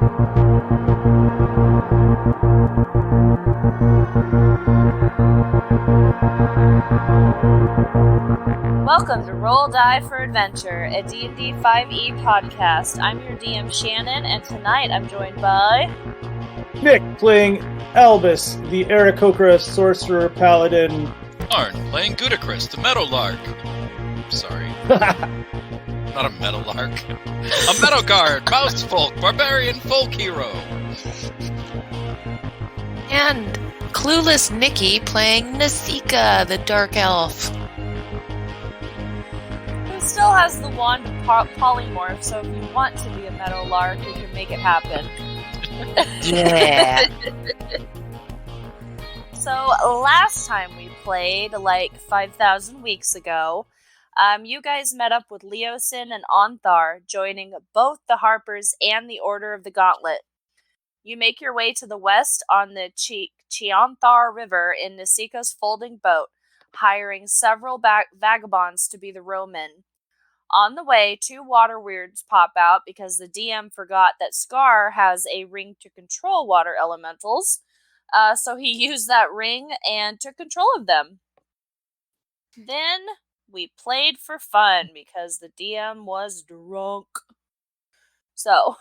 Welcome to Roll Die for Adventure, a D&D 5e podcast. I'm your DM Shannon, and tonight I'm joined by... Nick, playing Albus, the Aarakocra Sorcerer Paladin. Arn, playing Gudicrus, the Meadowlark. Sorry. Not a Meadowlark. A Meadowguard, Mouse Folk, Barbarian Folk Hero. And clueless Nikki playing Nasika, the Dark Elf. Who still has the wand of polymorph, so if you want to be a Meadowlark, you can make it happen. Yeah. So, last time we played, like 5,000 weeks ago, you guys met up with Leosin and Onthar, joining both the Harpers and the Order of the Gauntlet. You make your way to the west on the Cheonthar River in Nasika's folding boat, hiring several vagabonds to be the rowmen. On the way, two water weirds pop out because the DM forgot that Scar has a ring to control water elementals, so he used that ring and took control of them. Then we played for fun because the DM was drunk. So,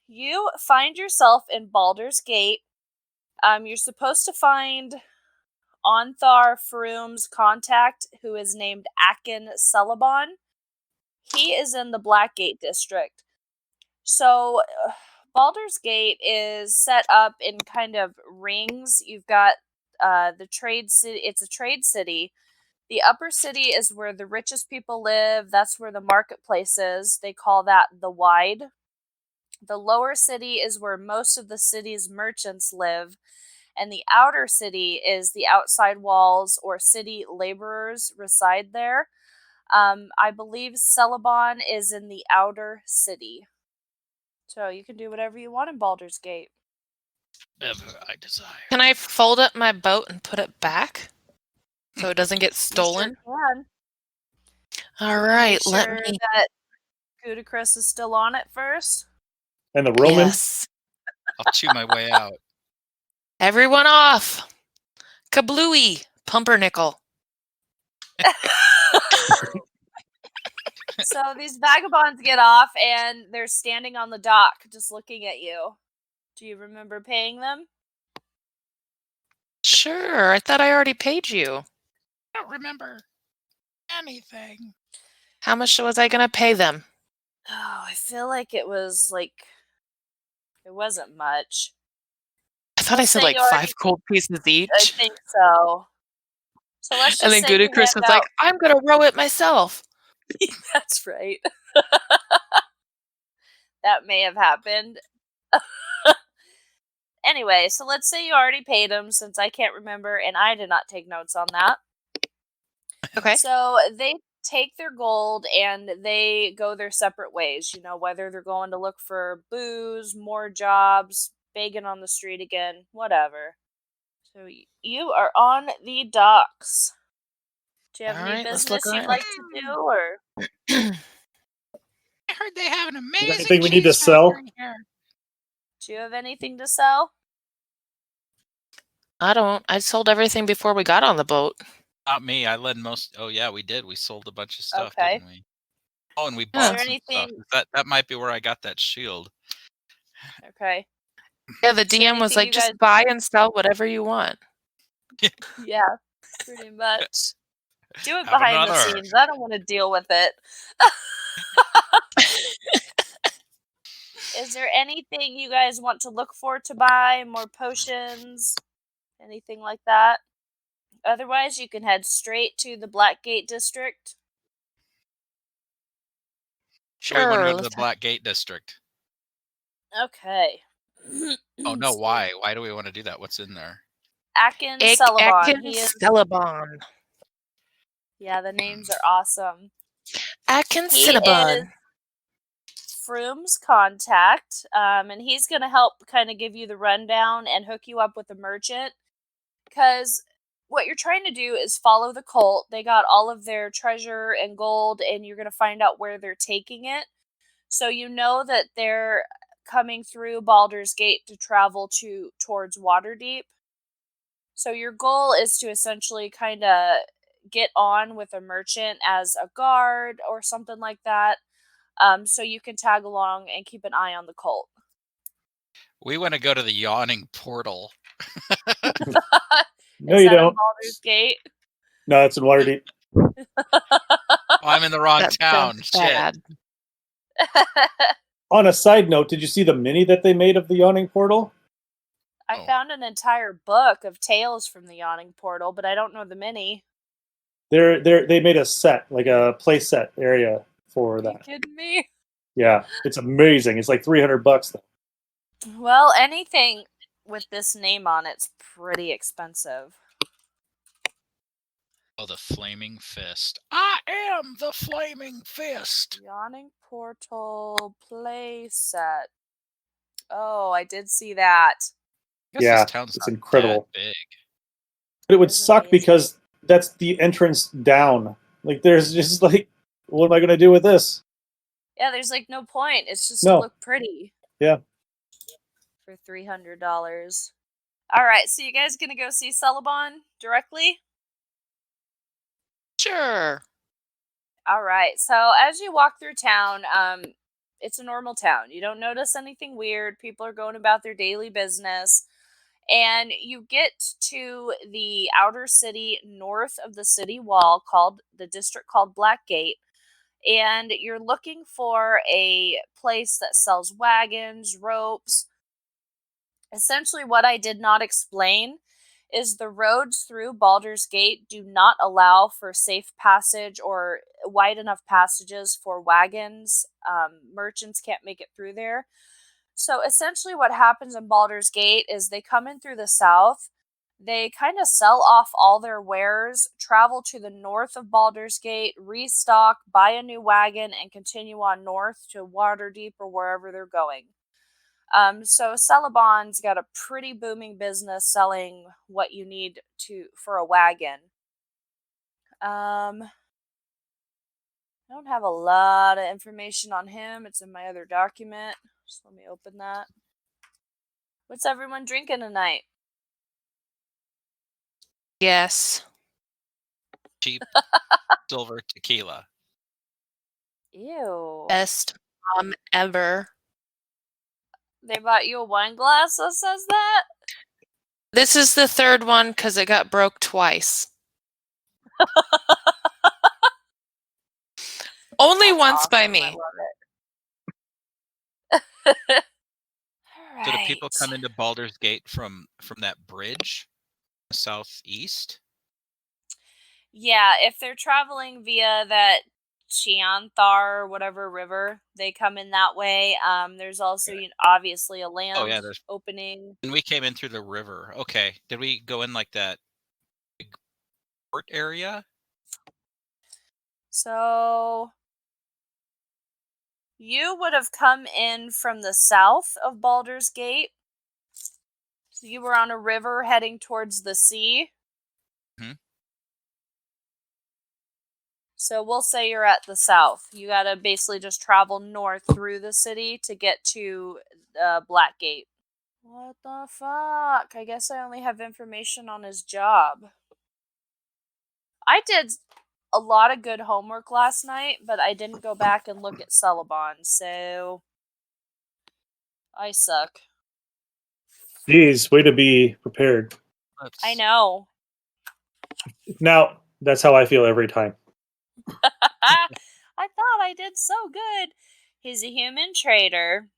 you find yourself in Baldur's Gate. You're supposed to find Onthar Froom's contact, who is named Akin Celeban. He is in the Blackgate district. So, Baldur's Gate is set up in kind of rings. You've got the trade city. It's a trade city. The upper city is where the richest people live. That's where the marketplace is. They call that the Wide. The lower city is where most of the city's merchants live. And the outer city is the outside walls, or city laborers reside there. I believe Celeban is in the outer city. So you can do whatever you want in Baldur's Gate. Ever I desire. Can I fold up my boat and put it back so it doesn't get stolen? You sure can. All right, Sure let me. that Gudicrus is still on it first. And the Roman. Yes. I'll chew my way out. Everyone off. Kablooey, pumpernickel. So these vagabonds get off and they're standing on the dock just looking at you. Do you remember paying them? Sure, I thought I already paid you. I don't remember anything. How much was I going to pay them? Oh, I feel like it was it wasn't much. I thought I said like 5 gold pieces each. I think so. So let's just and then say Gudicrus was like, I'm going to row it myself. That's right. That may have happened. Anyway, so let's say you already paid him, since I can't remember, and I did not take notes on that. Okay. So they take their gold and they go their separate ways, whether they're going to look for booze, more jobs, begging on the street again, whatever. So you are on the docks. Do you have any business you'd like to do, or? I heard they have an amazing anything we need to sell? Here. Do you have anything to sell? I don't. I sold everything before we got on the boat. Not me. I led most. Oh yeah, we did. We sold a bunch of stuff, Okay. didn't we? Oh, and we bought some anything... stuff. That might be where I got that shield. Okay. Yeah, the DM was like, just buy and sell whatever you want. Yeah, pretty much. Do it behind the scenes. I don't want to deal with it. Is there anything you guys want to look for to buy? More potions? Anything like that? Otherwise, you can head straight to the Blackgate district. Sure. We want to go to the Blackgate district. Okay. Oh no, why? Why do we want to do that? What's in there? Akin Celeban. Celeban. Yeah, the names are awesome. Akin Celeban. Froom's contact, and he's going to help kind of give you the rundown and hook you up with a merchant, because what you're trying to do is follow the cult. They got all of their treasure and gold, and you're going to find out where they're taking it. So you know that they're coming through Baldur's Gate to travel towards Waterdeep. So your goal is to essentially kind of get on with a merchant as a guard or something like that, so you can tag along and keep an eye on the cult. We want to go to the Yawning Portal. No, Is you that in don't. Baldur's Gate? No, it's in Waterdeep. Oh, I'm in the wrong That town. sounds Shit. bad. On a side note, did you see the mini that they made of the Yawning Portal? I Oh. found an entire book of tales from the Yawning Portal, but I don't know the mini. They made a set, like a play set area for Are you that. kidding me? Yeah, it's amazing. It's like $300 though. Well, anything with this name on it's pretty expensive. Oh, the Flaming Fist. I am the Flaming Fist. Yawning Portal playset. Oh, I did see that. I guess Yeah, this town's it's not incredible. that big. But it would That's suck amazing. because that's the entrance down. Like, there's just like, what am I going to do with this? Yeah, there's like no point. It's just No. to look pretty. Yeah. For $300. All right, so you guys gonna go see Celebon directly? Sure. All right. So as you walk through town, it's a normal town. You don't notice anything weird. People are going about their daily business. And you get to the outer city north of the city wall called the district called Blackgate. And you're looking for a place that sells wagons, ropes. Essentially, what I did not explain is the roads through Baldur's Gate do not allow for safe passage or wide enough passages for wagons. Merchants can't make it through there. So essentially what happens in Baldur's Gate is they come in through the south, they kind of sell off all their wares, travel to the north of Baldur's Gate, restock, buy a new wagon, and continue on north to Waterdeep or wherever they're going. So Celebon's got a pretty booming business selling what you need for a wagon. I don't have a lot of information on him. It's in my other document. Just let me open that. What's everyone drinking tonight? Yes. Cheap silver tequila. Ew. Best mom ever. They bought you a wine glass that says that? This is the third one because it got broke twice. Only That's once by awesome. I me. love it. So do people Alright. come into Baldur's Gate from that bridge, southeast? Yeah, if they're traveling via that Chianthar or whatever river, they come in that way. There's also obviously a land there's opening. And we came in through the river. Okay. Did we go in like that big port area? So you would have come in from the south of Baldur's Gate. So you were on a river heading towards the sea. Mhm. So we'll say you're at the south. You gotta basically just travel north through the city to get to Blackgate. What the fuck? I guess I only have information on his job. I did a lot of good homework last night, but I didn't go back and look at Celebon, so I suck. Jeez, way to be prepared. I know. Now, that's how I feel every time. I thought I did so good. He's a human trader.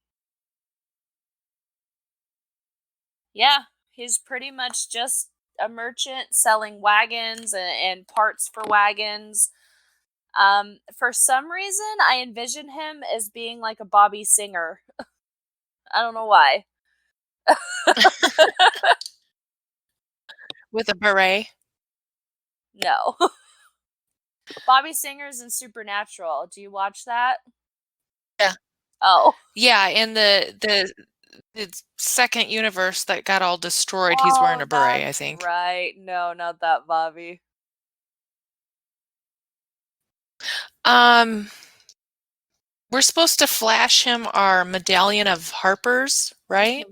Yeah, he's pretty much just a merchant selling wagons and parts for wagons. For some reason, I envision him as being like a Bobby Singer. I don't know why. With a beret. No. Bobby Singer's in Supernatural. Do you watch that? Yeah. Oh. Yeah, in the second universe that got all destroyed, he's wearing a beret, I think. Right. No, not that Bobby. We're supposed to flash him our medallion of Harpers, right?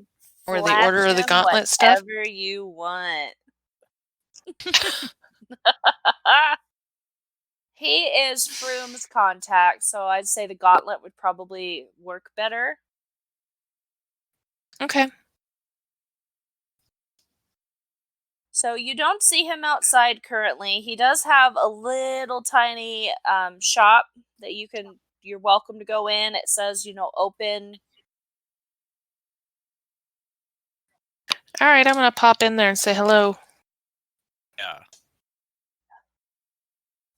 Or the Order of the Gauntlet stuff? Whatever you want. He is Froom's contact, so I'd say the gauntlet would probably work better. Okay. So you don't see him outside currently. He does have a little tiny shop that you're welcome to go in. It says, open. All right, I'm going to pop in there and say hello. Yeah.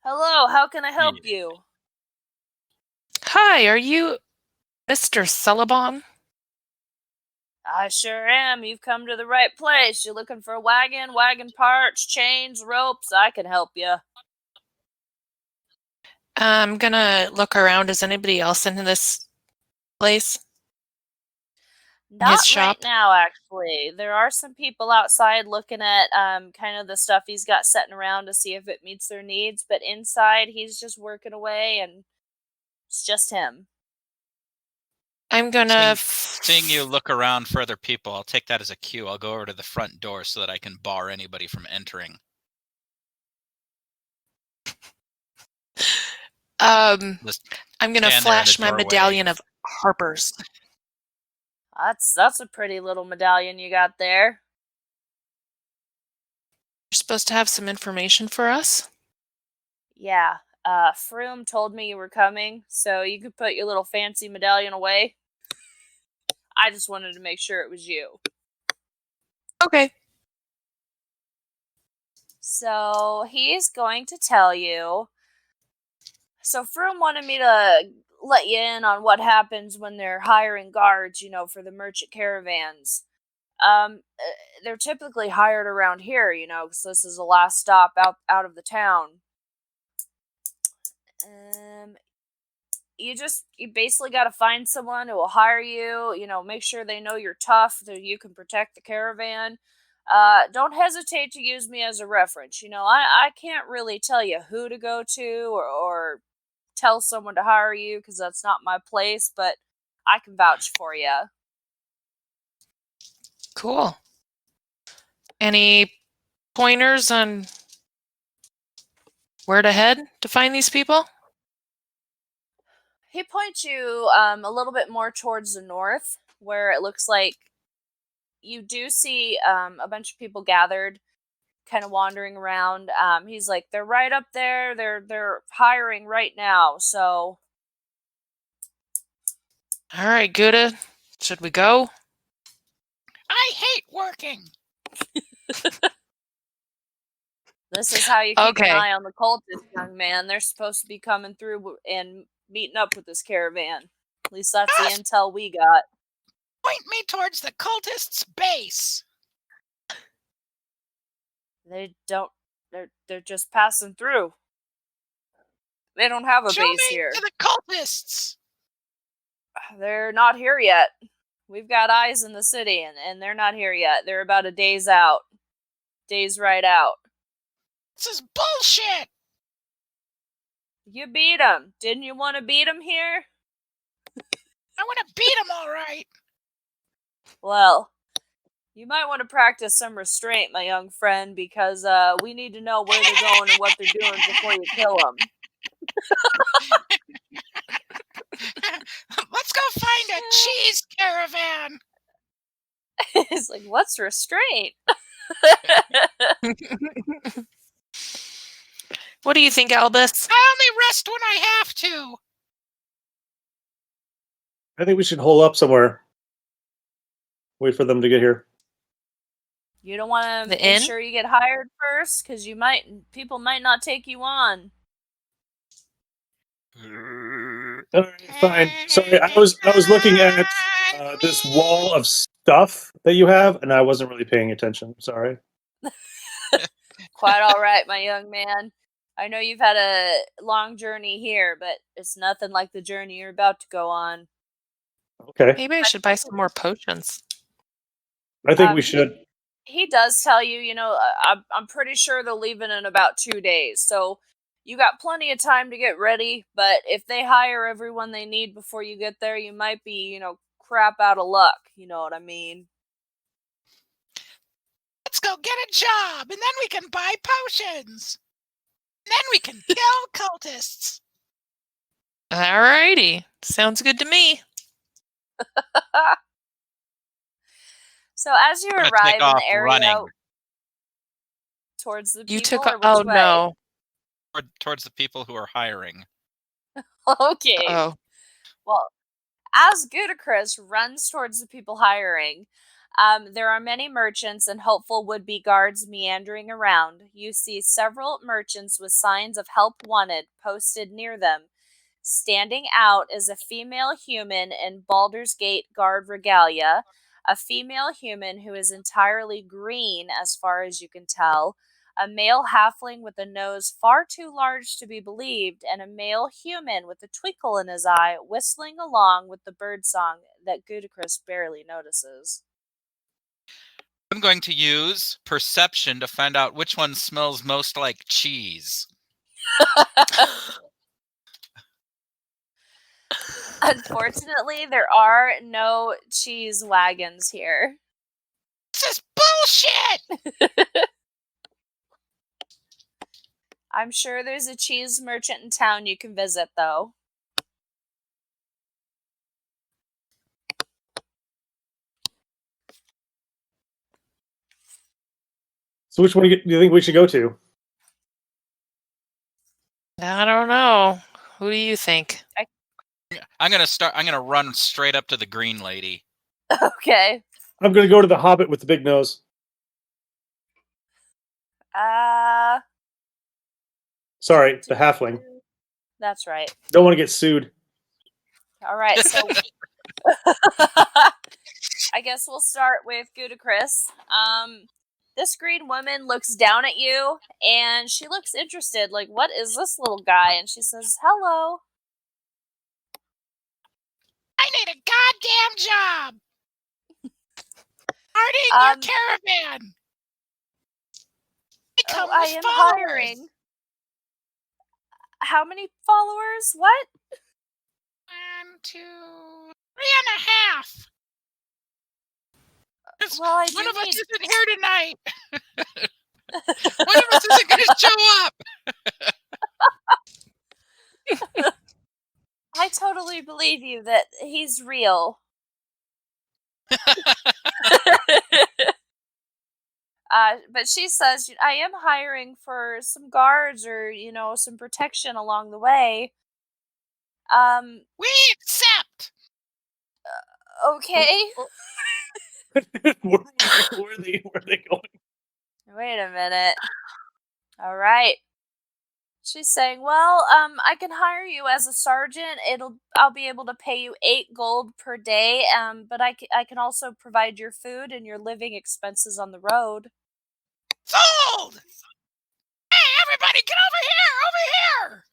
Hello, how can I help you? Hi, are you Mr. Sullivan? I sure am. You've come to the right place. You're looking for a wagon parts, chains, ropes. I can help you. I'm going to look around. Is anybody else in this place? Not His shop? right now, actually. There are some people outside looking at kind of the stuff he's got setting around to see if it meets their needs, but inside he's just working away and it's just him. I'm gonna Seeing you look around for other people, I'll take that as a cue. I'll go over to the front door so that I can bar anybody from entering. I'm gonna flash my doorway. medallion of Harpers. That's a pretty little medallion you got there. You're supposed to have some information for us? Yeah. Froom told me you were coming, so you could put your little fancy medallion away. I just wanted to make sure it was you. Okay. So he's going to tell you. So Froom wanted me to let you in on what happens when they're hiring guards, for the merchant caravans. They're typically hired around here, because this is the last stop out of the town. You basically got to find someone who will hire you, make sure they know you're tough, that you can protect the caravan. Don't hesitate to use me as a reference. I can't really tell you who to go to or tell someone to hire you because that's not my place, but I can vouch for you. Cool. Any pointers on where to head to find these people? He points you a little bit more towards the north, where it looks like you do see a bunch of people gathered, kind of wandering around. He's like, they're right up there. They're hiring right now. So, all right, Gouda, should we go? I hate working. This is how you keep Okay. an eye on the cultists, young man. They're supposed to be coming through and meeting up with this caravan. At least that's the intel we got. Point me towards the cultists' base. They don't. They're just passing through. They don't have a Show base me here. to the cultists. They're not here yet. We've got eyes in the city, and they're not here yet. They're about a day's out. Days right out. This is bullshit. You beat them. Didn't you want to beat them here? I want to beat them all right. Well, you might want to practice some restraint, my young friend, because we need to know where they're going and what they're doing before you kill them. Let's go find a cheese caravan. It's like, what's restraint? What do you think, Albus? I only rest when I have to. I think we should hole up somewhere. Wait for them to get here. You don't want to The make inn? sure you get hired first, because people might not take you on. All right, fine. Sorry, I was looking at this wall of stuff that you have, and I wasn't really paying attention. Sorry. Quite all right, my young man. I know you've had a long journey here, but it's nothing like the journey you're about to go on. Okay. Maybe I should buy some more potions. I think we should. He does tell you, I'm pretty sure they're leaving in about 2 days. So You got plenty of time to get ready, but if they hire everyone they need before you get there, you might be, crap out of luck. You know what I mean? Let's go get a job, and then we can buy potions. And then we can kill cultists. Alrighty. Sounds good to me. So as you I'm gonna arrive take in off the area running towards the You people, took or a. which Oh, way? no. towards the people who are hiring. Okay. Oh. Well, as Gudacris runs towards the people hiring, there are many merchants and hopeful would-be guards meandering around. You see several merchants with signs of help wanted posted near them. Standing out is a female human in Baldur's Gate guard regalia, a female human who is entirely green as far as you can tell, a male halfling with a nose far too large to be believed, and a male human with a twinkle in his eye whistling along with the birdsong that Gudacris barely notices. I'm going to use perception to find out which one smells most like cheese. Unfortunately, there are no cheese wagons here. This is bullshit! I'm sure there's a cheese merchant in town you can visit, though. So which one do you think we should go to? I don't know. Who do you think? I'm gonna run straight up to the green lady. Okay. I'm going to go to the hobbit with the big nose. Sorry, the halfling. That's right. Don't want to get sued. All right, so I guess we'll start with Gudacris. This green woman looks down at you, and she looks interested. Like, what is this little guy? And she says, "Hello." I need a goddamn job! Starting your caravan! I am hiring. How many followers? What? 1, 2, 3.5. Well, One of us isn't here tonight. One of us isn't going to show up. I totally believe you that he's real. But she says, I am hiring for some guards or, some protection along the way. We accept. Okay. Where are they going? Wait a minute. All right. She's saying, well, I can hire you as a sergeant. I'll be able to pay you 8 gold per day. But I can also provide your food and your living expenses on the road. Sold! Hey, everybody, get over here!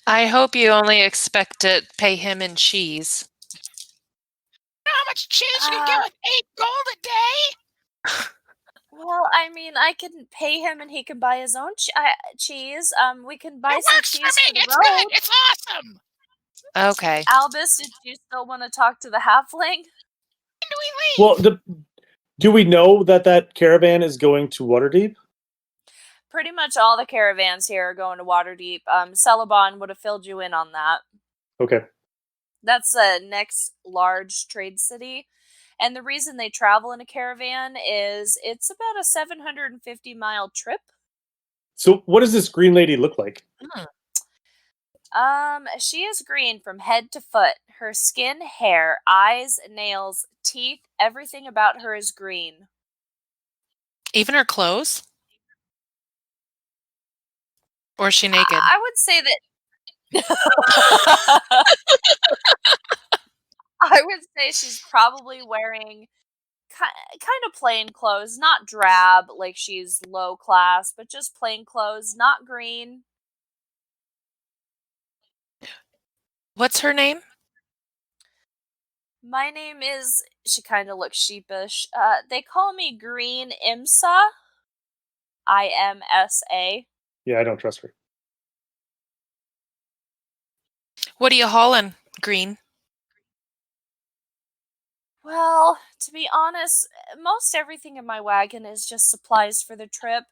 I hope you only expect to pay him in cheese. You know how much cheese you can get with 8 gold a day? Well, I mean, I can pay him and he can buy his own cheese. We can buy some cheese for the It's road. good. It's awesome. Okay. Albus, did you still want to talk to the halfling? When do we leave? Well, do we know that caravan is going to Waterdeep? Pretty much all the caravans here are going to Waterdeep. Celebon would have filled you in on that. Okay. That's the next large trade city. And the reason they travel in a caravan is it's about a 750-mile trip. So what does this green lady look like? She is green from head to foot. Her skin, hair, eyes, nails, teeth, everything about her is green. Even her clothes? Or is she naked? I would say that I would say she's probably wearing kind of plain clothes, not drab like she's low class, but just plain clothes, not green. What's her name? My name is... She kind of looks sheepish. They call me Green Imsa. IMSA. Yeah, I don't trust her. What are you hauling, Green? Well, to be honest, most everything in my wagon is just supplies for the trip.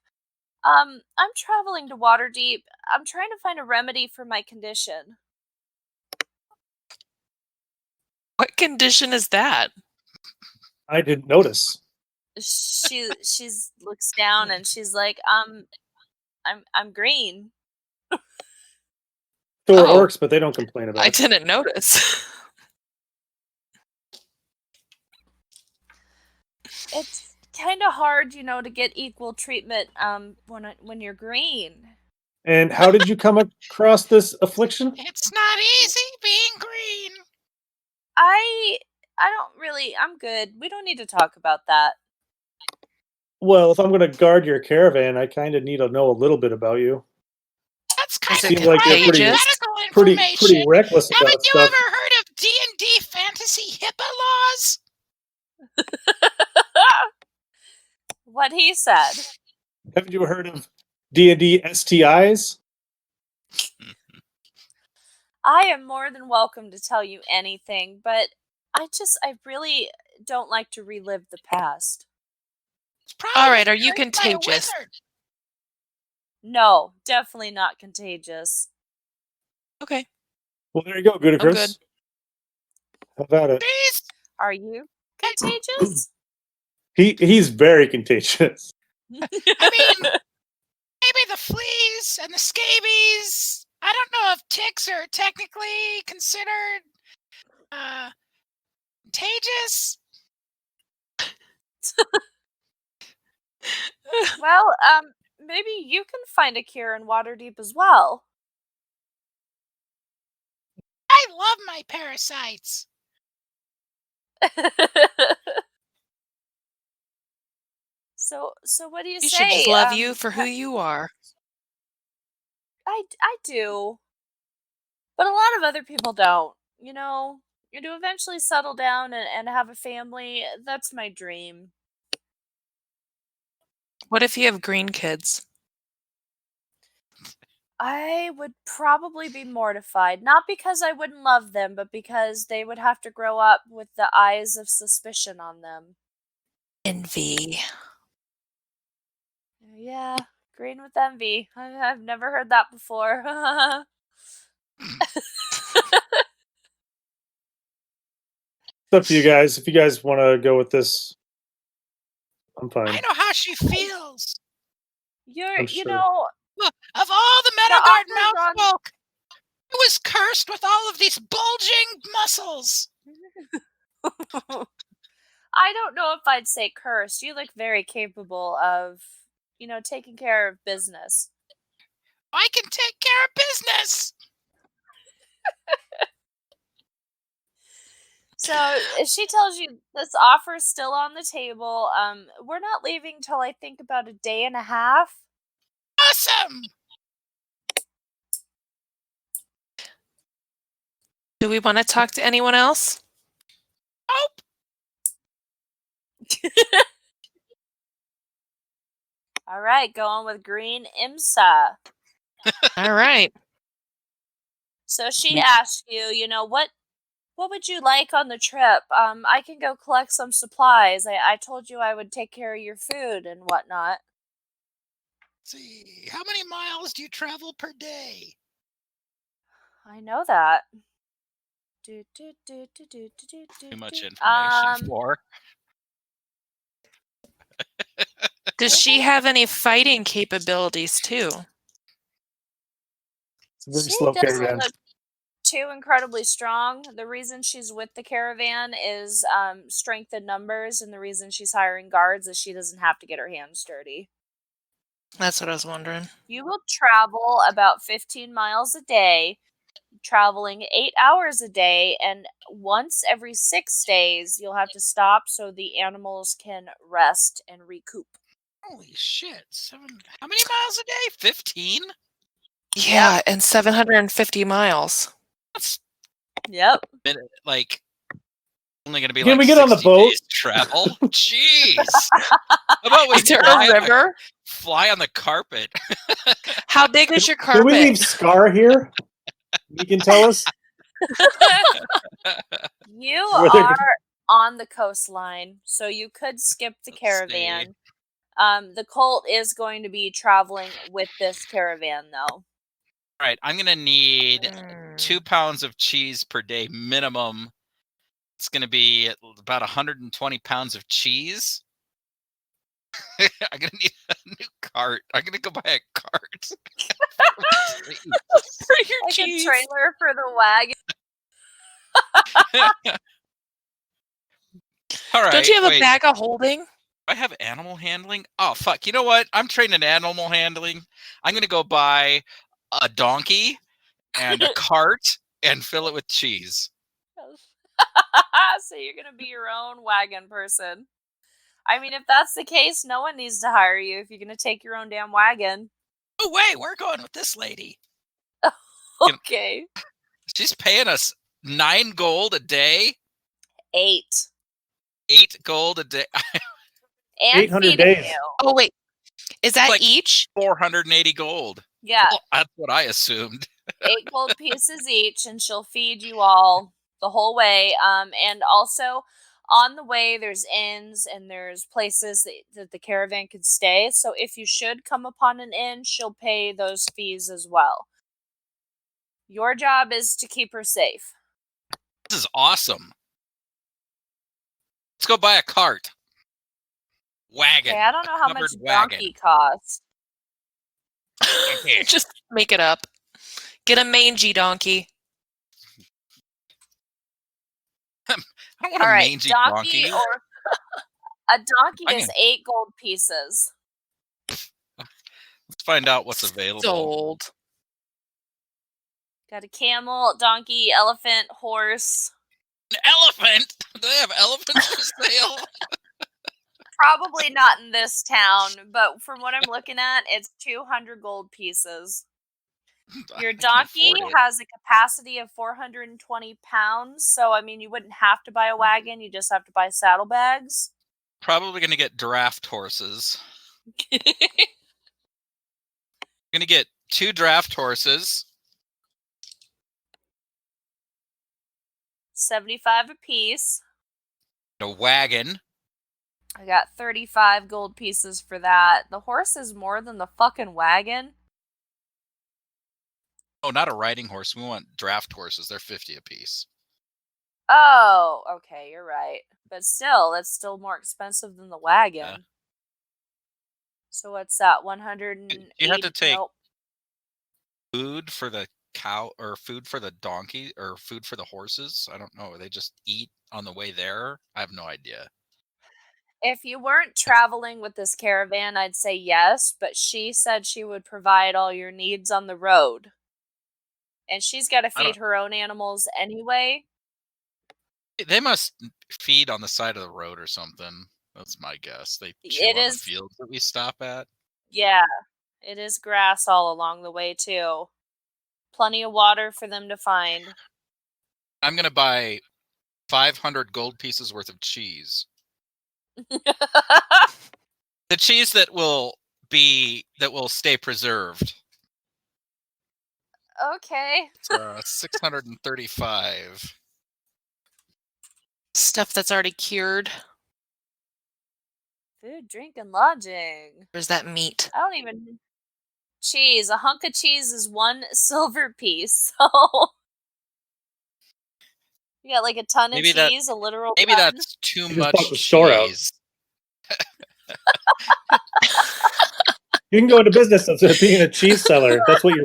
I'm traveling to Waterdeep. I'm trying to find a remedy for my condition. What condition is that? I didn't notice. She's looks down and she's like, I'm green. So are Oh. orcs, but they don't complain about I it. didn't notice. It's kind of hard, to get equal treatment when you're green. And how did you come across this affliction? It's not easy being green. I don't really. I'm good. We don't need to talk about that. Well, if I'm going to guard your caravan, I kind of need to know a little bit about you. That's kind Is of it Seems like you're contagious? medical pretty information. reckless about Haven't you stuff. ever heard of D&D fantasy HIPAA laws? What he said. Haven't you heard of D&D STIs? I am more than welcome to tell you anything, but I really don't like to relive the past. It's probably All right, are you cursed by a contagious? wizard. No, definitely not contagious. Okay. Well, there you go, good I'm good. Chris. How about it? Please. Are you contagious? He's very contagious. I mean, maybe the fleas and the scabies. I don't know if ticks are technically considered contagious. Well, maybe you can find a cure in Waterdeep as well. I love my parasites. So what do you You say? should just love you for who you are. I do. But a lot of other people don't. To eventually settle down and have a family, that's my dream. What if you have green kids? I would probably be mortified. Not because I wouldn't love them, but because they would have to grow up with the eyes of suspicion on them. Envy. Yeah, green with envy. I've never heard that before. It's up to you guys. If you guys want to go with this, I'm fine. I know how she feels. I'm sure. Look, of all the Metal Guard mouthfolk, who was cursed with all of these bulging muscles? I don't know if I'd say cursed. You look very capable of, taking care of business. I can take care of business. So if she tells you this offer is still on the table, we're not leaving till I think about a day and a half. Awesome. Do we want to talk to anyone else? Nope. All right, going with Green Imsa. All right. So she asked you, what would you like on the trip? I can go collect some supplies. I told you I would take care of your food and whatnot. Let's see, how many miles do you travel per day? I know that. Too much information for. Does she have any fighting capabilities too? It's a very She slow doesn't caravan. look too incredibly strong. The reason she's with the caravan is strength in numbers, and the reason she's hiring guards is she doesn't have to get her hands dirty. That's what I was wondering. You will travel about 15 miles a day, traveling 8 hours a day, and once every 6 days you'll have to stop so the animals can rest and recoup. Holy shit. How many miles a day? 15? Yeah, and 750 miles. That's Yep. Like, only going to be Can like we get on the 60 boat? days travel? Jeez. How about we Is there fly a river? fly on the carpet? How big is your Can we carpet? leave Scar here? You can tell us. You Where they're- are on the coastline, so you could skip the Let's caravan. The cult is going to be traveling with this caravan, though. All right, I'm gonna need Mm. 2 pounds of cheese per day minimum. It's gonna be about 120 pounds of cheese. I'm gonna need a new cart. I'm gonna go buy a cart. For your Like cheese. a trailer for the wagon. All right. Don't you have wait. a bag of holding? I have animal handling. Oh fuck! You know what? I'm trained in animal handling. I'm gonna go buy a donkey and a cart and fill it with cheese. So you're gonna be your own wagon person. I mean, if that's the case, no one needs to hire you if you're gonna take your own damn wagon. Oh wait, we're going with this lady. Okay. She's paying us 9 gold a day. 8. 8 gold a day. And 800 feeding days. you. Oh wait, is that Like- each? 480 gold. Yeah. Well, that's what I assumed. 8 gold pieces each, and she'll feed you all the whole way. And also on the way, there's inns and there's places that the caravan could stay. So if you should come upon an inn, she'll pay those fees as well. Your job is to keep her safe. This is awesome. Let's go buy a cart. Wagon. Okay, I don't know how much covered wagon. donkey costs. Okay. Just make it up. Get a mangy donkey. I don't want All a right, mangy donkey donkey. or a donkey I'm is gonna- 8 gold pieces. Let's find out what's available. Sold. Got a camel, donkey, elephant, horse. An elephant? Do they have elephants for sale? Probably not in this town, but from what I'm looking at, it's 200 gold pieces. Your I can donkey afford it. has a capacity of 420 pounds, so I mean, you wouldn't have to buy a wagon, you just have to buy saddlebags. Probably gonna get draft horses. Gonna get 2 draft horses. 75 apiece. A wagon. I got 35 gold pieces for that. The horse is more than the fucking wagon. Oh, not a riding horse. We want draft horses. They're 50 apiece. Oh, okay, you're right. But still, that's still more expensive than the wagon. Yeah. So what's that? 180? You have to take- Nope. Food for the cow or food for the donkey or food for the horses. I don't know. They just eat on the way there. I have no idea. If you weren't traveling with this caravan, I'd say yes, but she said she would provide all your needs on the road. And she's got to I don't- feed her own animals anyway. They must feed on the side of the road or something. That's my guess. They chew It on is- the fields that we stop at. Yeah, it is grass all along the way, too. Plenty of water for them to find. I'm gonna buy 500 gold pieces worth of cheese. The cheese that will stay preserved. Okay. It's 635. Stuff that's already cured. Food, drink, and lodging. Where's that meat? I don't even... Cheese. A hunk of cheese is 1 silver piece, so... You got like a ton Maybe of that- cheese, a literal Maybe ton. that's too just much bought the store out. cheese. You can go into business of being a cheese seller. That's what you're.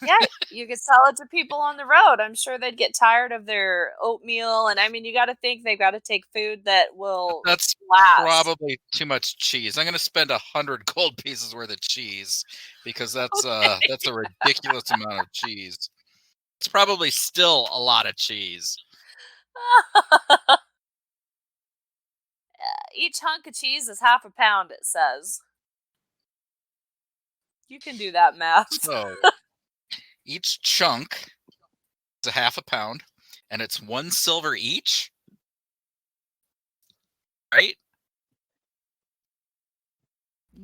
Yeah, you could sell it to people on the road. I'm sure they'd get tired of their oatmeal, and I mean, you got to think they've got to take food that will That's last. probably too much cheese. I'm going to spend 100 gold pieces worth of cheese because that's a ridiculous amount of cheese. It's probably still a lot of cheese. Each hunk of cheese is half a pound, it says. You can do that math. So each chunk is a half a pound, and it's 1 silver each. Right?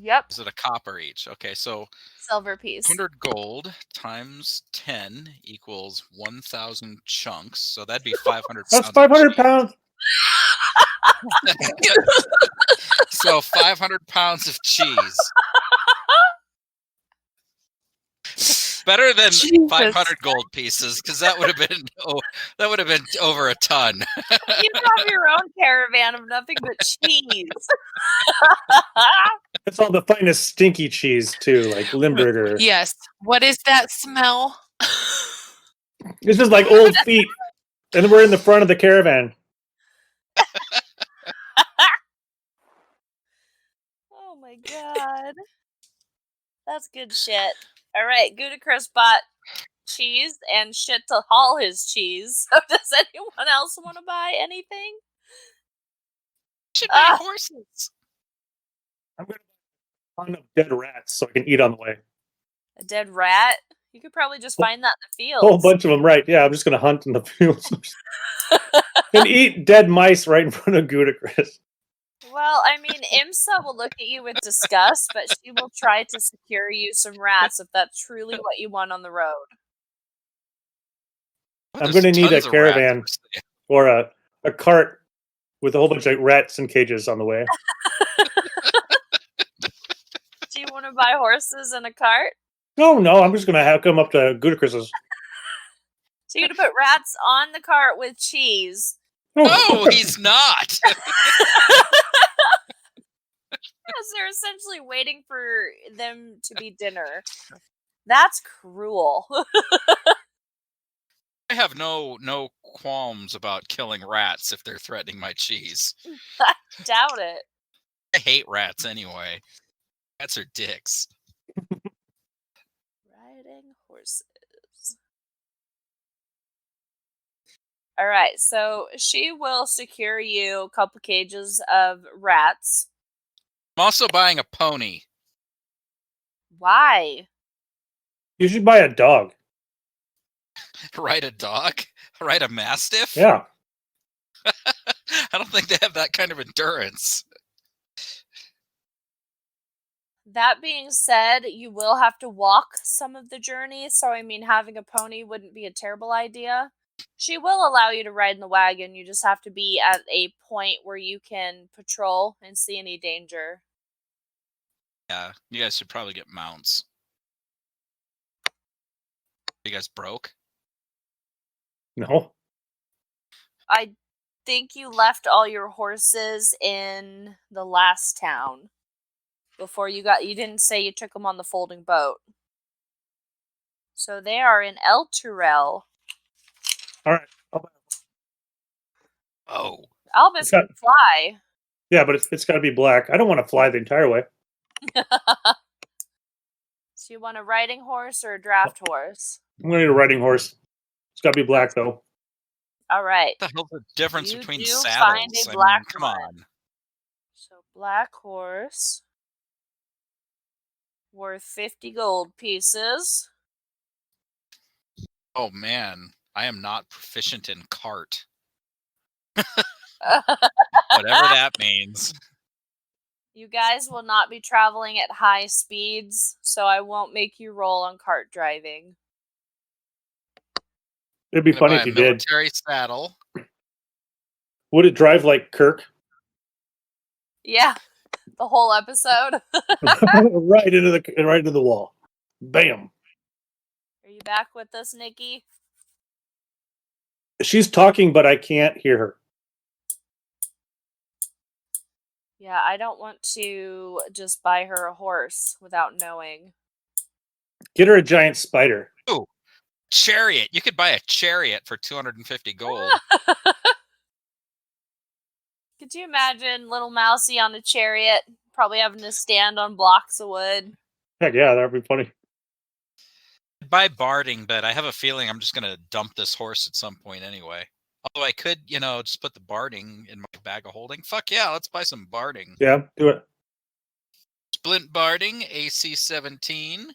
Yep. Is it a copper each? Okay, so Silver piece. 100 gold times 10 equals 1,000 chunks. So that'd be 500 That's pounds. 500 pounds. So 500 pounds of cheese. Better than Jesus. 500 gold pieces, because that would have been over a ton. You have your own caravan of nothing but cheese. That's all the finest stinky cheese too, like Limburger. Yes. What is that smell? It's just like old feet, and we're in the front of the caravan. Oh my god. That's good shit. Alright, Gudicrus bought cheese and shit to haul his cheese. So does anyone else want to buy anything? Should buy horses. I'm going to buy a ton of dead rats so I can eat on the way. A dead rat? You could probably just find that in the A fields. whole bunch of them, right? Yeah, I'm just going to hunt in the fields and eat dead mice right in front of Gudicrus. Well, I mean, Imsa will look at you with disgust, but she will try to secure you some rats if that's truly what you want on the road. I'm going to need a caravan or a cart with a whole bunch of rats and cages on the way. Do you want to buy horses and a cart? No, I'm just going to come up to Gudicrus's. So you're going to put rats on the cart with cheese. No, he's not. Yes, they're essentially waiting for them to be dinner. That's cruel. I have no qualms about killing rats if they're threatening my cheese. I doubt it. I hate rats anyway. Rats are dicks. Riding horses. Alright, so she will secure you a couple cages of rats. I'm also buying a pony. Why? You should buy a dog. Ride a dog? Ride a mastiff? Yeah. I don't think they have that kind of endurance. That being said, you will have to walk some of the journey, so I mean, having a pony wouldn't be a terrible idea. She will allow you to ride in the wagon, you just have to be at a point where you can patrol and see any danger. Yeah, you guys should probably get mounts. You guys broke? No. I think you left all your horses in the last town. Before you didn't say you took them on the folding boat. So they are in El Turel. All right. Oh. Albus can fly. Yeah, but it's got to be black. I don't want to fly the entire way. So you want a riding horse or a draft horse? I'm going to need a riding horse. It's got to be black, though. All right. What the hell's the difference You between do saddles? find a black come one. on. So black horse. Worth 50 gold pieces. Oh man, I am not proficient in cart. Whatever that means. You guys will not be traveling at high speeds, so I won't make you roll on cart driving. It'd be funny if you did. Military saddle. Would it drive like Kirk? Yeah, the whole episode. right into the wall. Bam. Are you back with us, Nikki? She's talking, but I can't hear her. Yeah, I don't want to just buy her a horse without knowing. Get her a giant spider. Ooh, chariot. You could buy a chariot for 250 gold. Could you imagine little Mousy on a chariot, probably having to stand on blocks of wood? Heck yeah, that'd be funny. I'd buy barding, but I have a feeling I'm just going to dump this horse at some point anyway. Although I could, just put the barding in my bag of holding. Fuck yeah, let's buy some barding. Yeah, do it. Splint barding, AC 17.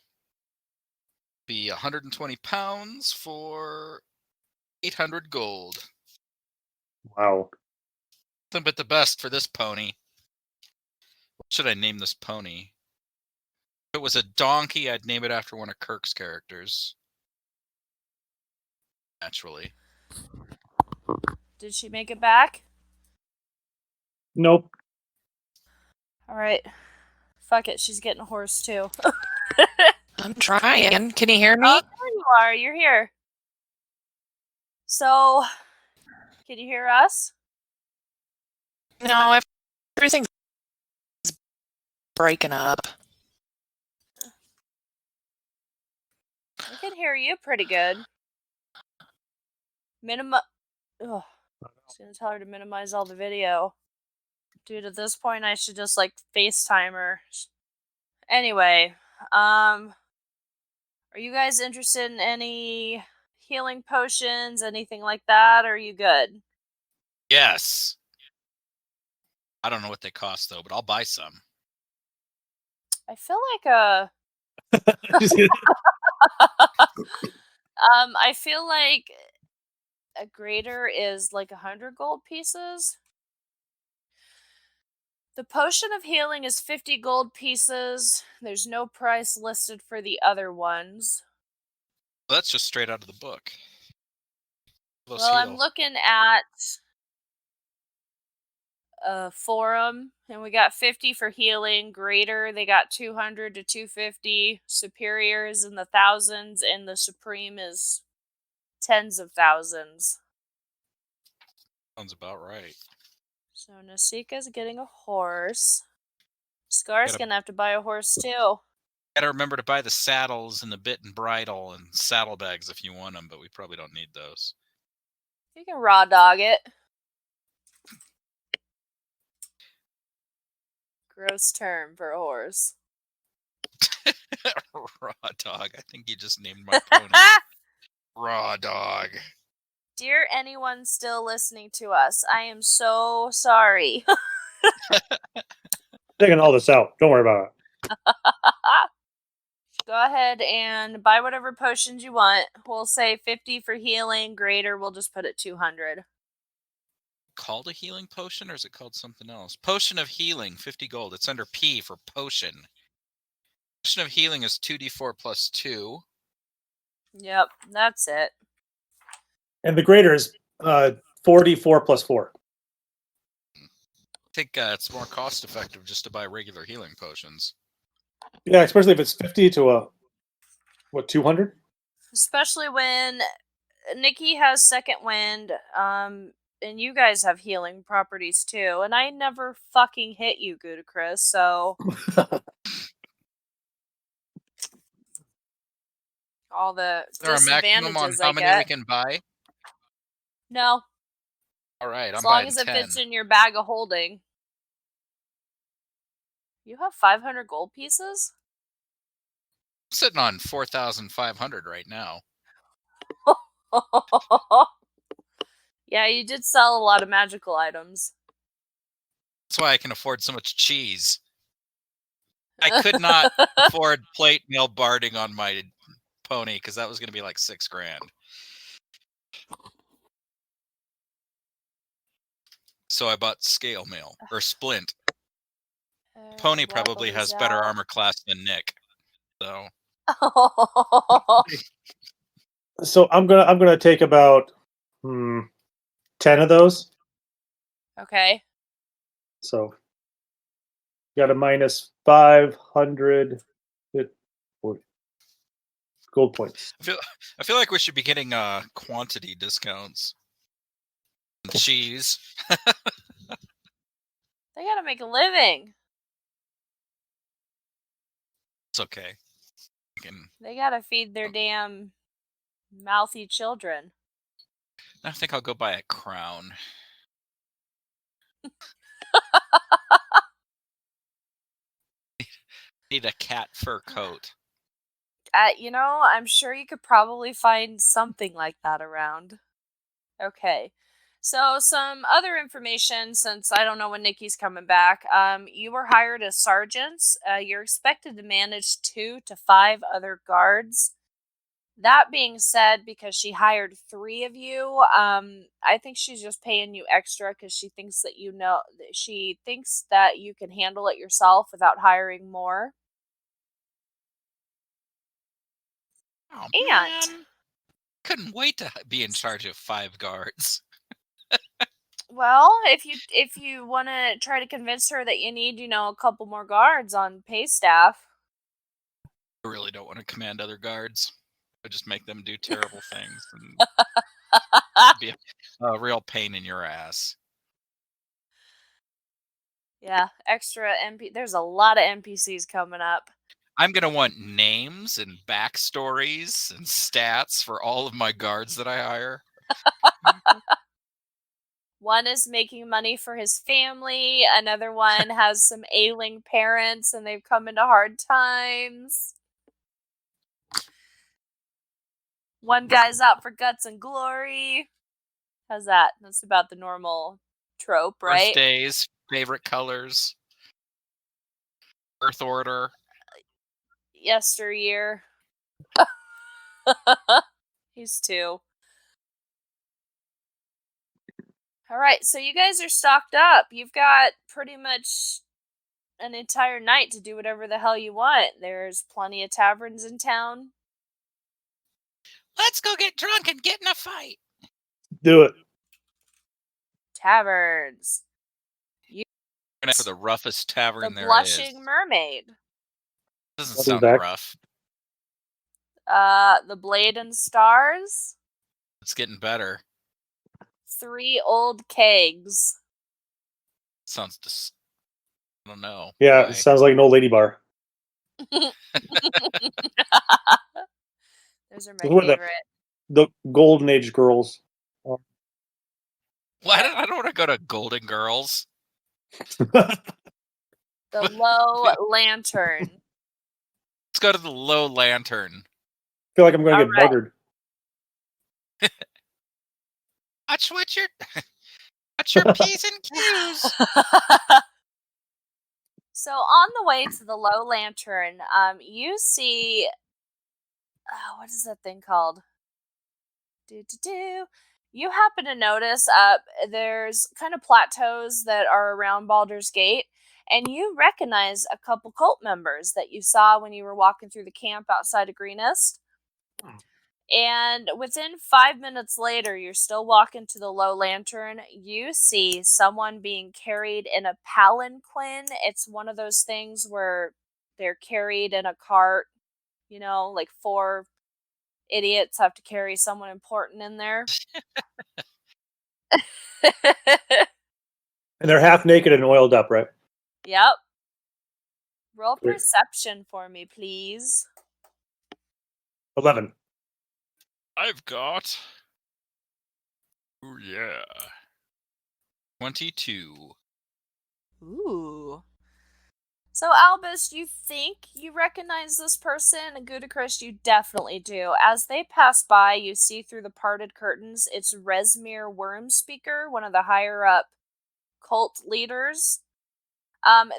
Be 120 pounds for 800 gold. Wow. Nothing but the best for this pony. What should I name this pony? it was a donkey, I'd name it after one of Kirk's characters. Naturally. Did she make it back? Nope. All right. Fuck it. She's getting a horse too. I'm trying. Can you hear me? Oh, there you are. You're here. So, can you hear us? No, everything's breaking up. I can hear you pretty good. Ugh. I was gonna tell her to minimize all the video. Dude, at this point, I should just like FaceTime her. Anyway, are you guys interested in any healing potions, anything like that? Or are you good? Yes. I don't know what they cost though, but I'll buy some. I feel like I feel like a greater is like 100 gold pieces. The potion of healing is 50 gold pieces. There's no price listed for the other ones. Well, that's just straight out of the book. Well, I'm looking at a forum, and we got 50 for healing. Greater, they got 200 to 250. Superior is in the thousands, and the supreme is tens of thousands. Sounds about right. So Nasika's getting a horse. Scar's gonna have to buy a horse too. Gotta remember to buy the saddles and the bit and bridle and saddlebags if you want them, but we probably don't need those. You can raw dog it. Gross term for a horse. Raw dog. I think you just named my pony. Raw dog. Dear anyone still listening to us, I am so sorry. Taking all this out. Don't worry about it. Go ahead and buy whatever potions you want. We'll say 50 for healing. Greater, we'll just put it 200. Called a healing potion, or is it called something else? Potion of healing, 50 gold. It's under P for potion. Potion of healing is 2d4 plus 2. Yep, that's it. And the greater is 44 plus 4. I think it's more cost effective just to buy regular healing potions. Yeah, especially if it's 50 to 200? Especially when Nikki has second wind, and you guys have healing properties too, and I never fucking hit you, Gudacris, so... all the Is there a maximum on how many we can buy? No. All right, as long as it fits in your bag of holding. You have 500 gold pieces? I'm sitting on 4,500 right now. Yeah, you did sell a lot of magical items. That's why I can afford so much cheese. I could not afford plate mail barding on my pony because that was going to be like $6,000. So I bought scale mail or splint. Pony probably has better armor class than Nick. So So I'm gonna take about 10 of those. Okay. So got a minus 500 gold points. I feel like we should be getting quantity discounts. Cheese. They gotta make a living. It's okay. They gotta feed their damn mouthy children. I think I'll go buy a crown. Need a cat fur coat. I'm sure you could probably find something like that around. Okay. So some other information, since I don't know when Nikki's coming back. You were hired as sergeants. You're expected to manage 2 to 5 other guards. That being said, because she hired 3 of you, I think she's just paying you extra because she thinks that she thinks that you can handle it yourself without hiring more. Oh, And man. Couldn't wait to be in charge of 5 guards. well, if you want to try to convince her that you need, a couple more guards on pay staff. I really don't want to command other guards. I just make them do terrible things and be a real pain in your ass. Yeah, extra NP. There's a lot of NPCs coming up. I'm going to want names and backstories and stats for all of my guards that I hire. One is making money for his family. Another one has some ailing parents and they've come into hard times. One guy's out for guts and glory. How's that? That's about the normal trope, right? Birthdays, favorite colors, birth order. Yesteryear. He's 2. All right, so you guys are stocked up. You've got pretty much an entire night to do whatever the hell you want. There's plenty of taverns in town. Let's go get drunk and get in a fight. Do it. Taverns. For the roughest tavern The there is. Blushing Mermaid. Doesn't I'll be sound back. rough. The Blade and Stars. It's getting better. 3 Old Kegs. Sounds I don't know. Yeah, Why? it sounds like an old lady bar. Those are my What the- favorite. The Golden Age girls. Well, I don't want to go to Golden Girls. The Low Lantern. Let's go to the Low Lantern. feel like I'm going to get Alright. buggered. Watch your P's and Q's. So on the way to the Low Lantern, you see, what is that thing called? You happen to notice there's kind of plateaus that are around Baldur's Gate, and you recognize a couple cult members that you saw when you were walking through the camp outside of Greenest. And within 5 minutes later, you're still walking to the Low Lantern. You see someone being carried in a palanquin. It's one of those things where they're carried in a cart. Like 4 idiots have to carry someone important in there. And they're half naked and oiled up, right? Yep. Roll Great. perception for me, please. 11. I've got. Oh, yeah. 22. Ooh. So, Albus, you think you recognize this person? And Gudicrus, you definitely do. As they pass by, you see through the parted curtains, it's Resmir Wormspeaker, one of the higher-up cult leaders.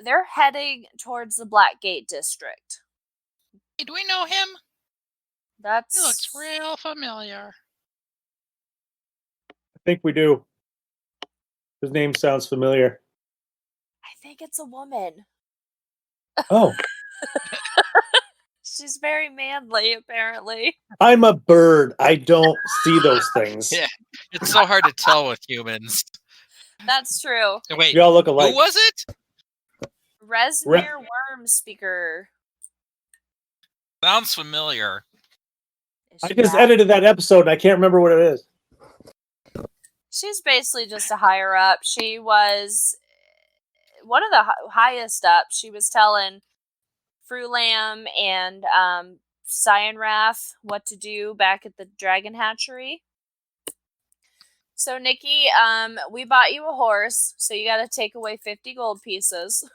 They're heading towards the Blackgate district. Hey, do we know him? That's... He looks real familiar. I think we do. His name sounds familiar. I think it's a woman. Oh, She's very manly, apparently. I'm a bird. I don't see those things. Yeah, it's so hard to tell with humans. That's true. Wait, We all look alike. who was it? Resmir Wormspeaker. Sounds familiar. Is I she just back? edited that episode and I can't remember what it is. She's basically just a higher up. She was one of the highest up. She was telling Frulam and Cyanrath what to do back at the Dragon Hatchery. So, Nikki, we bought you a horse, so you got to take away 50 gold pieces.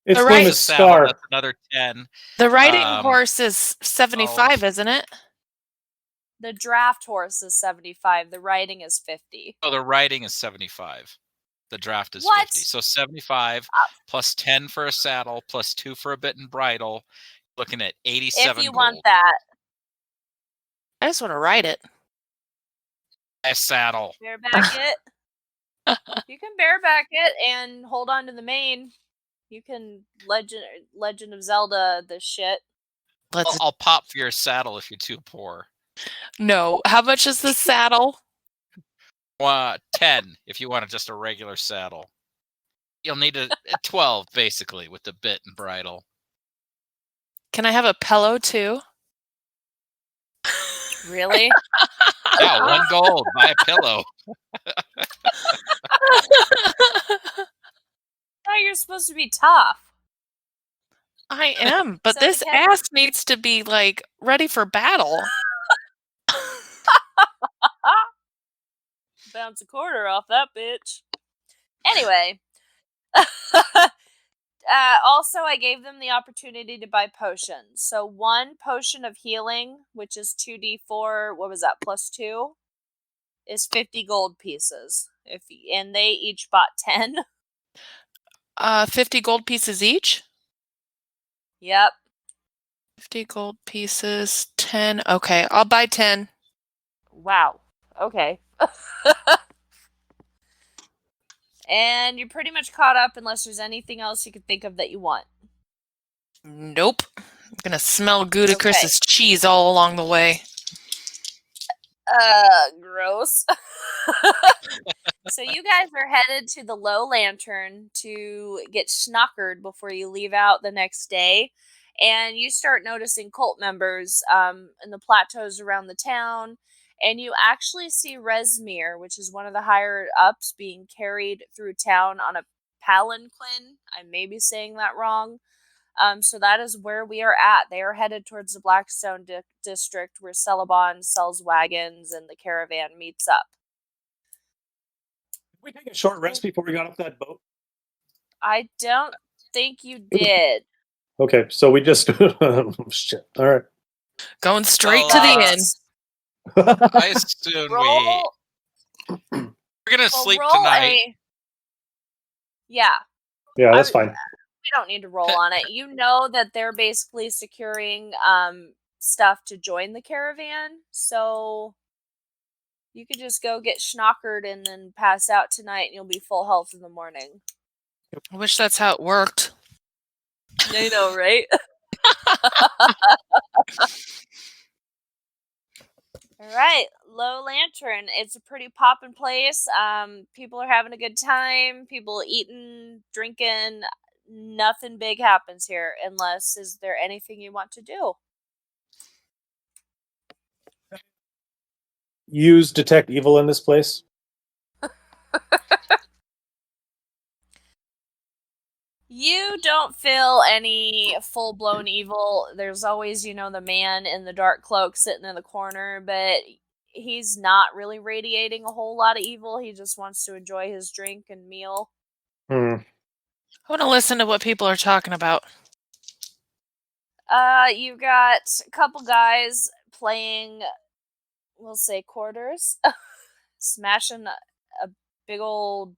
Its The name right- is Saddle, Star. that's another 10. The riding Um, horse is 75, isn't it? The draft horse is 75. The riding is 50. Oh, the riding is 75. The draft is What? 50. So 75 plus 10 for a saddle plus 2 for a bit and bridle. Looking at 87 If you gold. want that. I just want to ride it. A saddle. Bareback it. You can bareback it and hold on to the mane. You can Legend of Zelda this shit. I'll pop for your saddle if you're too poor. No. How much is the saddle? 10 if you want just a regular saddle. You'll need a 12 basically with the bit and bridle. Can I have a pillow too? Really? Yeah, 1 gold. Buy a pillow. Oh, you're supposed to be tough. I am, but So this the cat- ass needs to be like ready for battle. Bounce a quarter off that bitch. Anyway. Also, I gave them the opportunity to buy potions. So 1 potion of healing, which is 2d4, what was that, +2, is 50 gold pieces. And they each bought 10. 50 gold pieces each? Yep. 50 gold pieces, 10. Okay, I'll buy 10. Wow. Okay. And you're pretty much caught up unless there's anything else you could think of that you want. Nope. I'm gonna smell Gouda Chris's cheese all along the way. Gross. So you guys are headed to the Low Lantern to get schnockered before you leave out the next day. And you start noticing cult members in the plateaus around the town. And you actually see Resmir, which is one of the higher ups, being carried through town on a palanquin. I may be saying that wrong. So that is where we are at. They are headed towards the Blackstone district where Celebon sells wagons and the caravan meets up. Did we take a short rest before we got off that boat? I don't think you did. Okay, so we just shit. All right. Going straight Oh, to the end. I assume Roll. we're gonna sleep roll tonight. Yeah. Yeah, that's fine. We don't need to roll on it. You know that they're basically securing stuff to join the caravan, so you could just go get schnockered and then pass out tonight, and you'll be full health in the morning. I wish that's how it worked. I know, right? All right, Low Lantern. It's a pretty poppin' place. People are having a good time. People eating, drinking. Nothing big happens here, unless is there anything you want to do? Use detect evil in this place. You don't feel any full-blown evil. There's always, the man in the dark cloak sitting in the corner, but he's not really radiating a whole lot of evil. He just wants to enjoy his drink and meal. I want to listen to what people are talking about. You've got a couple guys playing, we'll say quarters, smashing a big old,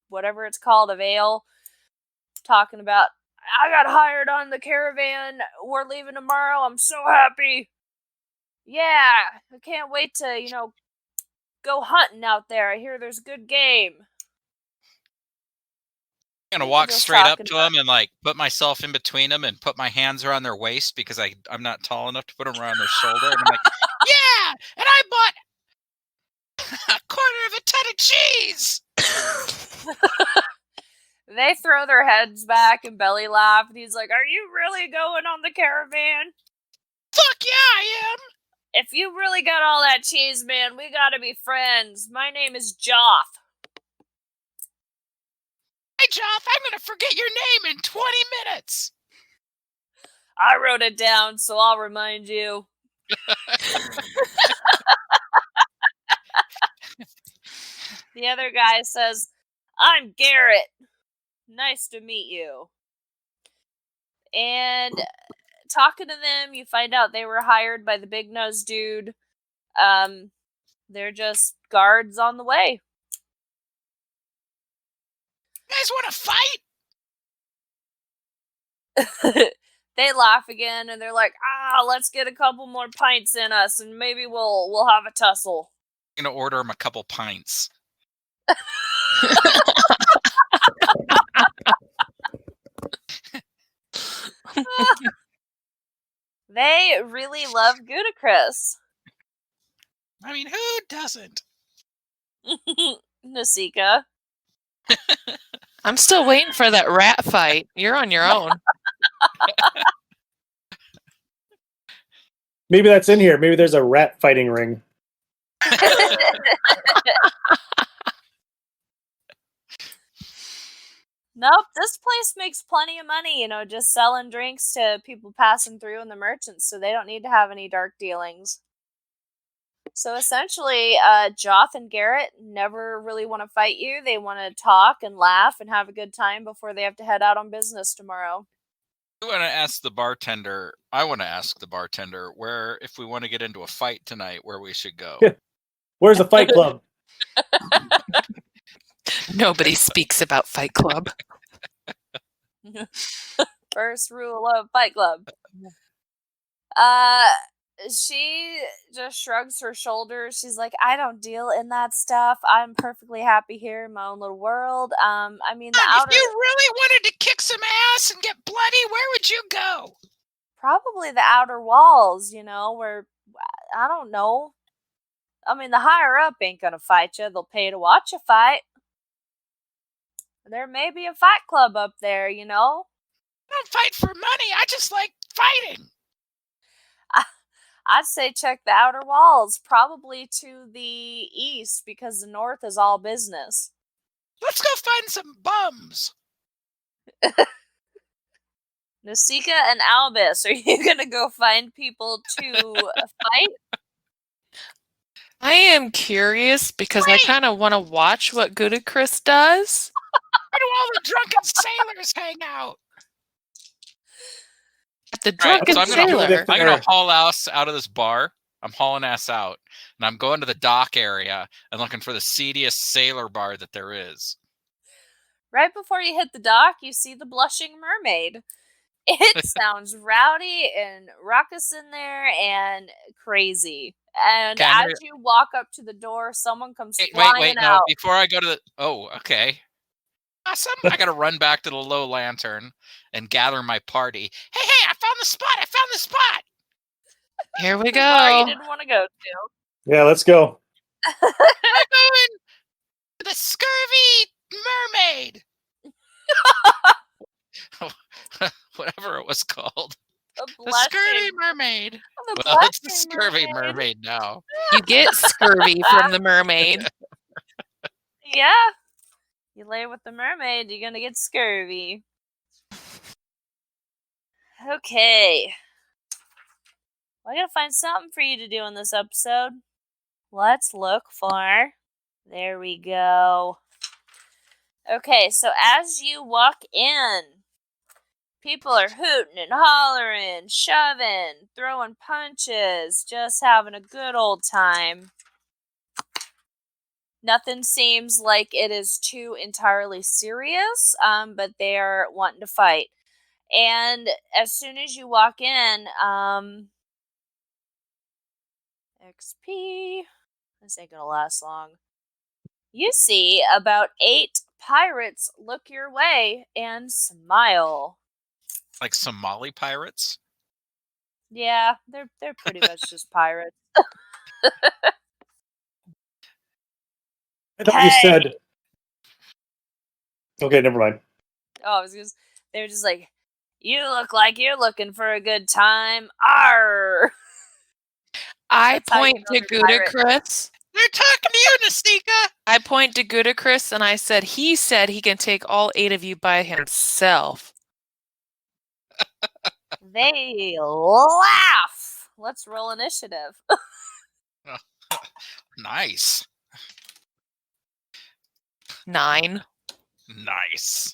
whatever it's called, a veil, talking about, I got hired on the caravan, we're leaving tomorrow, I'm so happy. Yeah, I can't wait to, go hunting out there. I hear there's good game. I'm gonna walk straight up to them and put myself in between them and put my hands around their waist because I'm not tall enough to put them around their shoulder. And I'm like, Yeah, and I bought a quarter of a ton of cheese. They throw their heads back and belly laugh, and he's like, are you really going on the caravan? Fuck yeah, I am. If you really got all that cheese, man, we gotta be friends. My name is Joff. Hey, Joff, I'm gonna forget your name in 20 minutes. I wrote it down, so I'll remind you. The other guy says, I'm Garrett. Nice to meet you. And talking to them, you find out they were hired by the big nose dude. They're just guards on the way. You guys want to fight? They laugh again, and they're like, let's get a couple more pints in us, and maybe we'll have a tussle. I'm gonna order them a couple pints. They really love Gudicrus. I mean, who doesn't? Nasika. I'm still waiting for that rat fight. You're on your own. Maybe that's in here. Maybe there's a rat fighting ring. Nope, this place makes plenty of money, just selling drinks to people passing through and the merchants, so they don't need to have any dark dealings. So essentially, Joth and Garrett never really want to fight you. They want to talk and laugh and have a good time before they have to head out on business tomorrow. I want to ask the bartender where, if we want to get into a fight tonight, where we should go. Where's the Fight Club? Nobody speaks about Fight Club. First rule of Fight Club. She just shrugs her shoulders. She's like, I don't deal in that stuff. I'm perfectly happy here in my own little world. I mean, the outer... If you really wanted to kick some ass and get bloody, where would you go? Probably the outer walls, where, I don't know. I mean, the higher up ain't gonna fight you. They'll pay to watch you fight. There may be a fight club up there, I don't fight for money. I just like fighting. I'd say check the outer walls, probably to the east, because the north is all business. Let's go find some bums. Nasika and Albus, are you gonna go find people to fight? I am curious because I kind of want to watch what Gudicrus does. Where do all the drunken sailors hang out? At the All right, drunken so I'm sailor. gonna haul ass out of this bar. I'm hauling ass out, and I'm going to the dock area and looking for the seediest sailor bar that there is. Right before you hit the dock, you see the blushing mermaid. It sounds rowdy and raucous in there and crazy. And Okay, as you walk up to the door, someone comes flying no. out. Before I go to the... Oh, okay. Awesome. I gotta run back to the low lantern and gather my party. Hey, I found the spot. Here we Where go. you didn't want to go to. Yeah, let's go. We're going to the scurvy mermaid. Whatever it was called. The scurvy mermaid. Well, it's the scurvy mermaid now. You get scurvy from the mermaid. Yeah. You lay with the mermaid, you're gonna get scurvy. Okay. Well, I gotta find something for you to do in this episode. Let's look for... There we go. Okay, so as you walk in, people are hooting and hollering, shoving, throwing punches, just having a good old time. Nothing seems like it is too entirely serious, but they're wanting to fight. And as soon as you walk in, XP, this ain't gonna last long. You see about 8 pirates look your way and smile. Like Somali pirates? Yeah, they're pretty much just pirates. I thought you said... Okay, never mind. Oh, they were just like, you look like you're looking for a good time. Arr! I That's how you point know to they're pirates. Gudicrus. They're talking to you, Nasika. I point to Gudicrus and I said he can take all 8 of you by himself. They laugh. Let's roll initiative. Nice. 9. Nice.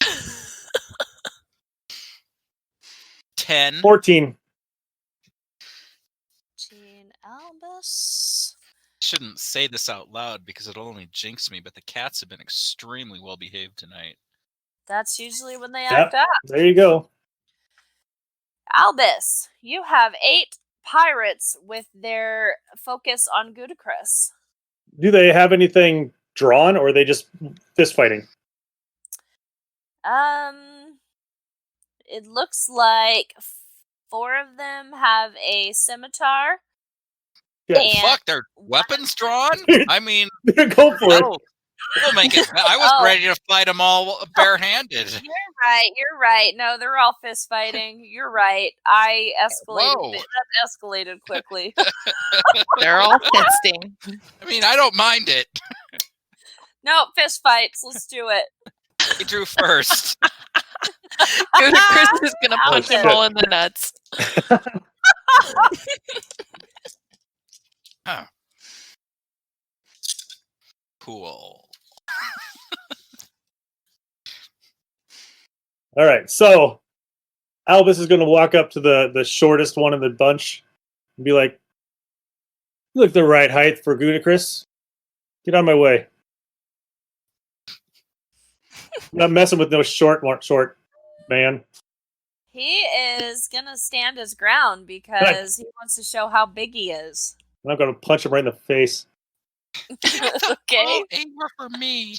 10. 14. Jean Albus. Shouldn't say this out loud because it'll only jinx me, but the cats have been extremely well behaved tonight. That's usually when they Yep. act up. There you go. Albus, you have 8 pirates with their focus on Gudicrus. Do they have anything drawn, or are they just fist fighting? It looks like 4 of them have a scimitar. Yeah. Oh, And fuck, they're weapons drawn? I mean, Go for it. we'll make it. I was Oh. ready to fight them all barehanded. You're right. No, they're all fist fighting. You're right. I escalated. Whoa. That escalated quickly. They're all fisting. I mean, I don't mind it. No, fist fights. Let's do it. He drew first. Chris is gonna punch shit. them all in the nuts. Huh. Cool. All right, so Albus is going to walk up to the shortest one in the bunch and be like, "You look the right height for Ludicrous. Get out of my way. I'm not messing with no short man." He is gonna stand his ground because he wants to show how big he is. And I'm going to punch him right in the face. Okay. Oh, anger for me.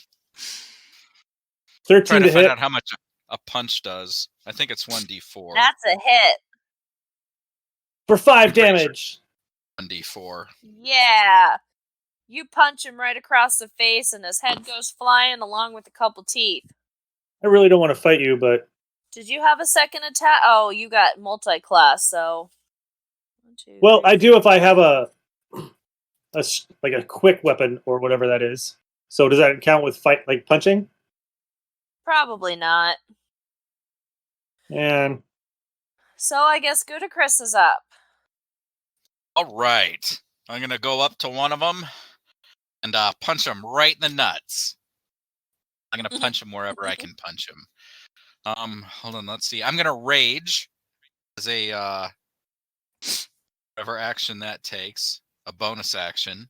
13 Trying to to find hit out how much a punch does. I think it's 1d4. That's a hit. for 5 pretty sure. damage. 1d4. Yeah. You punch him right across the face and his head goes flying along with a couple teeth. I really don't want to fight you, but Did you have a second attack? Oh, you got multi-class, so... 1, 2, well, 3. I do if I have a quick weapon or whatever that is. So does that count with fight like punching? Probably not. And So I guess Ludicrous is up. All right. I'm going to go up to one of them and punch him right in the nuts. I'm going to punch him wherever I can punch him. Hold on. Let's see. I'm going to rage as a whatever action that takes, a bonus action.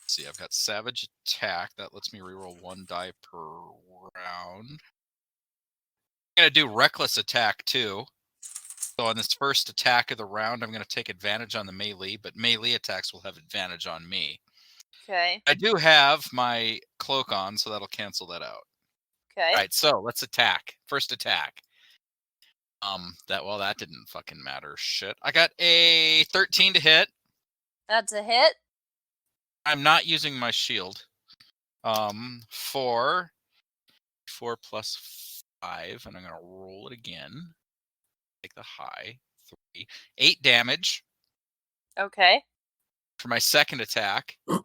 Let's see. I've got Savage Attack. That lets me reroll 1 die per round. I'm going to do Reckless Attack too. So on this first attack of the round, I'm going to take advantage on the melee, but melee attacks will have advantage on me. Okay. I do have my cloak on, so that'll cancel that out. Okay. All right, so let's attack. First attack. That didn't fucking matter. Shit. I got a 13 to hit. That's a hit. I'm not using my shield. 4 plus 5, and I'm gonna roll it again. Take the high. 3. 8 damage. Okay. For my second attack, I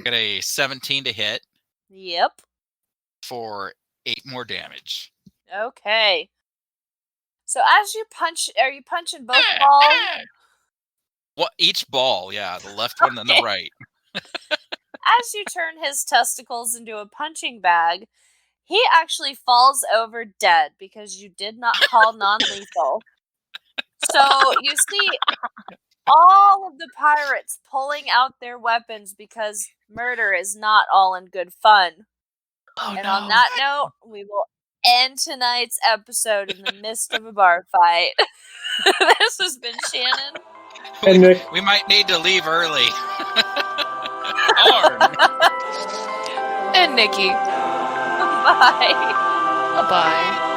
got a 17 to hit Yep. for 8 more damage. Okay. So as you punch, are you punching both balls? What? Each ball, yeah. The left one and the Okay. right. As you turn his testicles into a punching bag, he actually falls over dead because you did not call non-lethal. So you see all of the pirates pulling out their weapons because murder is not all in good fun. Oh And no. on that note, we will end tonight's episode in the midst of a bar fight. This has been Shannon. And Nick. We might need to leave early. Darn. And Nikki. Bye. Bye-bye.